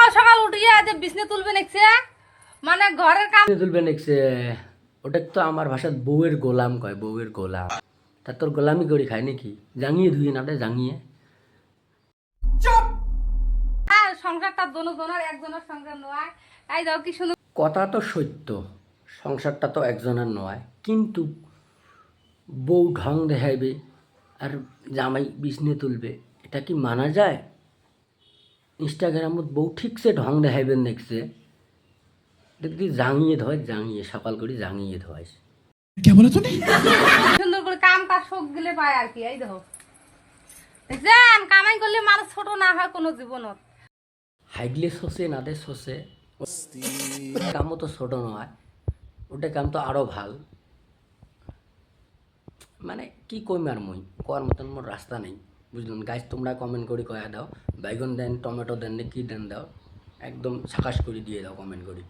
সকাল সকাল উঠিয়ে যে বিছনে তুলবে নেকছে মানে ঘরের কাম তুলবে নেকছে ওটা তো আমার ভাষাত বউয়ের গোলাম কয়, বউয়ের গোলাম। তা তোর গোলামি করে খায় নাকি? জাঙিয়ে ধুই না রে, জাঙিয়ে। আর সংসারটা দোনোজনের একজনের সংসার নয়। এই দাও কি সুন্দর কথা তো সত্য, সংসারটা তো একজনের নয়, কিন্তু বউ ঢং দেখাইবে আর জামাই বিছনে তুলবে, এটা কি মানা যায়? ইনস্টাগ্রামত বউ ঠিকছে ঢং দেখাইবেন দেখছে, দেখবি জাঙিয়ে ধয়, জাঙিয়ে সকাল করে জাঙিয়ে ধয়। সুন্দর করে কাম কাজ শোক গেলে পায় আর কি। এই দেখো দেখছেন, কামাই করলে মানুষ ছোট না হয় কোনো জীবনত। হাইডলে শোষে না দে শোষে, কামও তো ছোট নয়, ওটা কাম তো আরও ভাল। মানে কি কইম আর মুই কোয়ার মতন মোর রাস্তা নেই, বুঝলেন গাইজ? তোমরা কমেন্ট করে কয়া দাও বাইগন দেন, টমেটো দেন, কি দেন দাও, একদম সাকাশ করে দিয়ে দাও কমেন্ট করে।